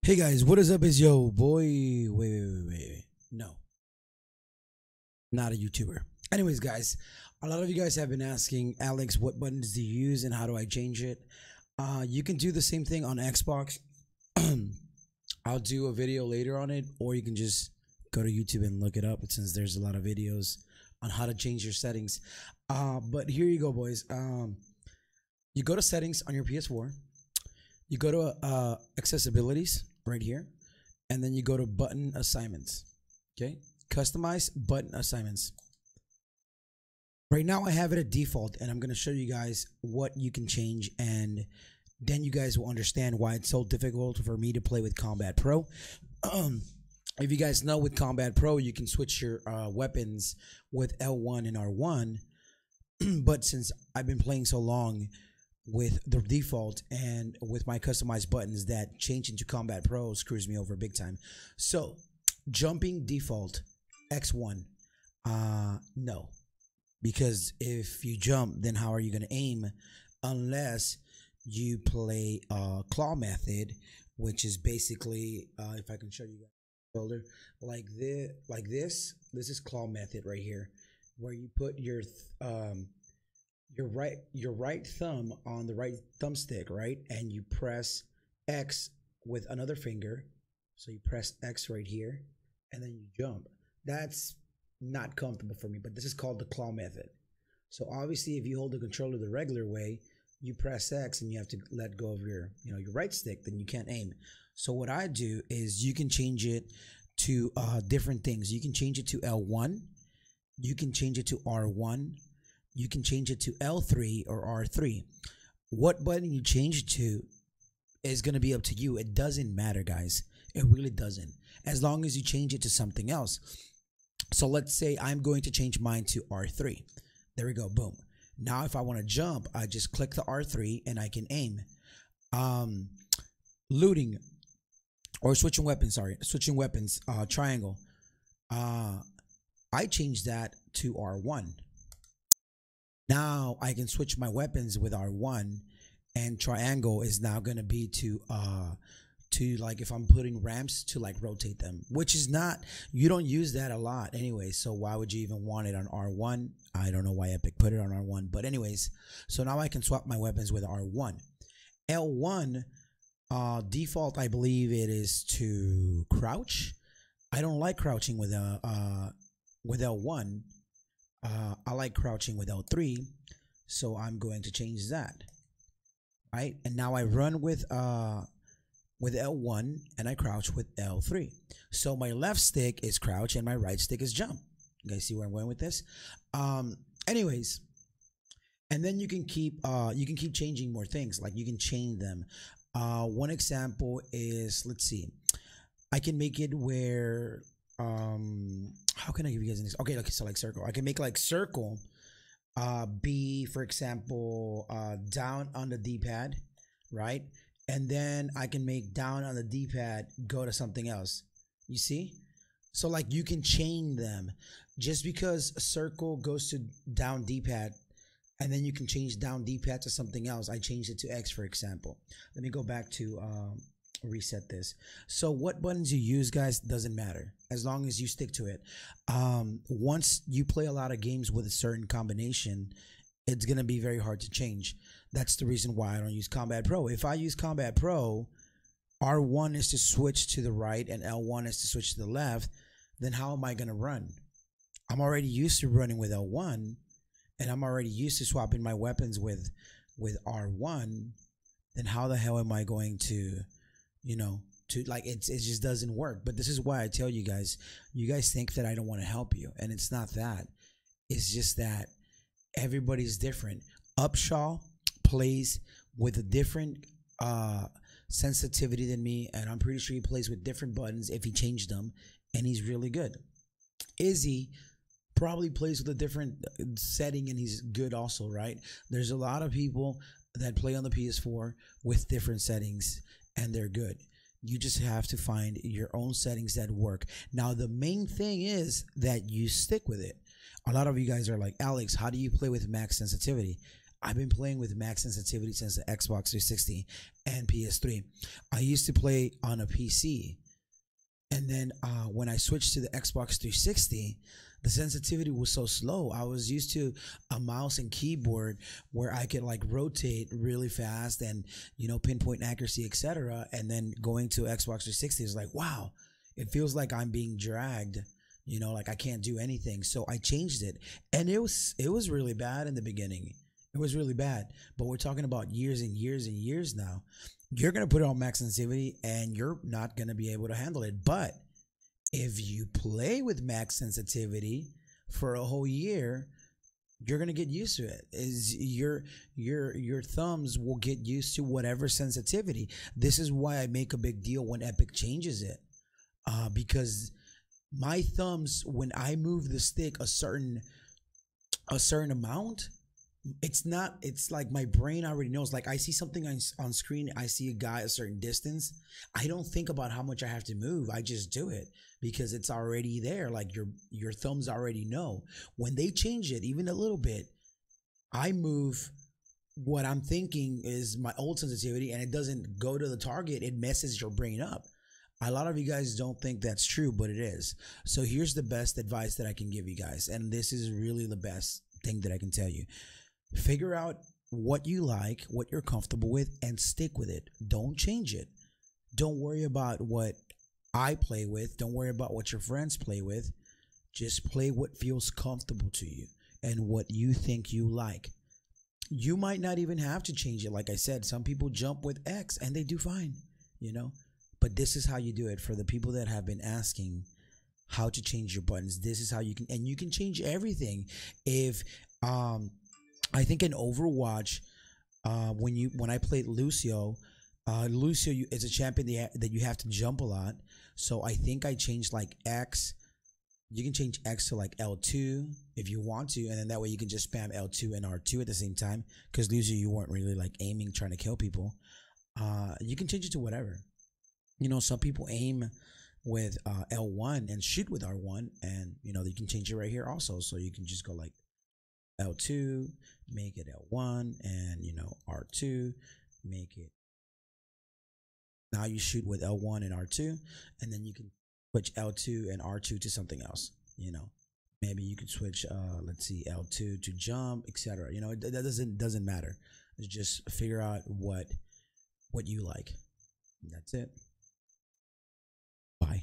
Hey guys, what is up? Is yo boy? Wait. No, not a YouTuber. Anyways, guys, a lot of you guys have been asking Alex, what buttons do you use and how do I change it? You can do the same thing on Xbox. I'll do a video later on it, or you can just go to YouTube and look it up since there's a lot of videos on how to change your settings. But here you go, boys. You go to settings on your PS4. You go to accessibilities right here, and then you go to button assignments. Okay, customize button assignments. Right now I have it at default, and I'm going to show you guys what you can change, and then you guys will understand why it's so difficult for me to play with Combat Pro. If you guys know, with Combat Pro you can switch your weapons with L1 and R1, but since I've been playing so long with the default and with my customized buttons, that changing to Combat Pro screws me over big time. So jumping default X1, no, because if you jump, then how are you going to aim unless you play claw method, which is basically if I can show you guys shoulder like this. This is claw method right here, where you put your right thumb on the right thumbstick, right, and you press X with another finger. So you press X right here, and then you jump. That's not comfortable for me, but this is called the claw method. So obviously, if you hold the controller the regular way, you press X and you have to let go of your your right stick, then you can't aim. So what I do is you can change it to different things. You can change it to L1, you can change it to R1, you can change it to L3 or R3. What button you change it to is going to be up to you. It doesn't matter, guys. It really doesn't, as long as you change it to something else. So let's say I'm going to change mine to R3. There we go. Boom. Now if I want to jump, I just click the R3 and I can aim. Looting or switching weapons, triangle. I changed that to R1. Now I can switch my weapons with R1, and triangle is now going to be to like if I'm putting ramps to like rotate them, which is not, you don't use that a lot anyway, so why would you even want it on R1? I don't know why Epic put it on R1, but anyways, so now I can swap my weapons with R1. L1 default, I believe it is to crouch. I don't like crouching with L1. I like crouching with L3, so I'm going to change that. Right, and now I run with L1 and I crouch with L3. So my left stick is crouch and my right stick is jump. You guys see where I'm going with this? Anyways, and then you can keep changing more things. Like you can change them. One example is, let's see, I can make it where how can I give you guys an example? Okay, so like circle. I can make like circle be, for example, down on the D-pad, right? And then I can make down on the D-pad go to something else. You see? So like you can chain them. Just because a circle goes to down D-pad, and then you can change down D-pad to something else. I changed it to X, for example. Let me go back to reset this. So what buttons you use, guys, doesn't matter as long as you stick to it. Once you play a lot of games with a certain combination, it's gonna be very hard to change. That's the reason why I don't use Combat Pro. If I use Combat Pro, R1 is to switch to the right and L1 is to switch to the left, then how am I gonna run? I'm already used to running with L1, and I'm already used to swapping my weapons with R1. Then how the hell am I going to like, it just doesn't work. But this is why I tell you guys think that I don't want to help you, and it's not that. It's just that everybody's different. Upshaw plays with a different sensitivity than me, and I'm pretty sure he plays with different buttons if he changed them, and he's really good. Izzy probably plays with a different setting and he's good also, right? There's a lot of people that play on the PS4 with different settings and they're good. You just have to find your own settings that work. Now the main thing is that you stick with it. A lot of you guys are like, Alex, how do you play with max sensitivity? I've been playing with max sensitivity since the Xbox 360 and PS3. I used to play on a PC, and then when I switched to the Xbox 360, the sensitivity was so slow. I was used to a mouse and keyboard where I could like rotate really fast and, you know, pinpoint accuracy, etc. And then going to Xbox 360 is like, wow, it feels like I'm being dragged. You know, like I can't do anything. So I changed it, and it was really bad in the beginning. It was really bad. But we're talking about years and years and years now. You're gonna put it on max sensitivity, and you're not gonna be able to handle it. But if you play with max sensitivity for a whole year, you're gonna get used to it. Is your thumbs will get used to whatever sensitivity. This is why I make a big deal when Epic changes it, because my thumbs, when I move the stick a certain amount, it's like my brain already knows. Like I see something on screen, I see a guy a certain distance, I don't think about how much I have to move. I just do it because it's already there. Like your thumbs already know. When they change it even a little bit, I move what I'm thinking is my old sensitivity, and it doesn't go to the target. It messes your brain up. A lot of you guys don't think that's true, but it is. So here's the best advice that I can give you guys, and this is really the best thing that I can tell you. Figure out what you like, what you're comfortable with, and stick with it. Don't change it. Don't worry about what I play with. Don't worry about what your friends play with. Just play what feels comfortable to you and what you think you like. You might not even have to change it. Like I said, some people jump with X and they do fine, you know. But this is how you do it. For the people that have been asking how to change your buttons, this is how you can, and you can change everything. If I think in Overwatch, when I played Lucio, is a champion that you have to jump a lot. So I think I changed like X. You can change X to like L2 if you want to, and then that way you can just spam L2 and R2 at the same time. Because Lucio, you weren't really like aiming, trying to kill people. You can change it to whatever. You know, some people aim with L1 and shoot with R1, and you know you can change it right here also. So you can just go like L2, make it L1, and you know R2, make it. Now you shoot with L1 and R2, and then you can switch L2 and R2 to something else. You know, maybe you could switch, let's see, L2 to jump, etc. You know, that doesn't matter. It's just figure out what you like. That's it. Bye.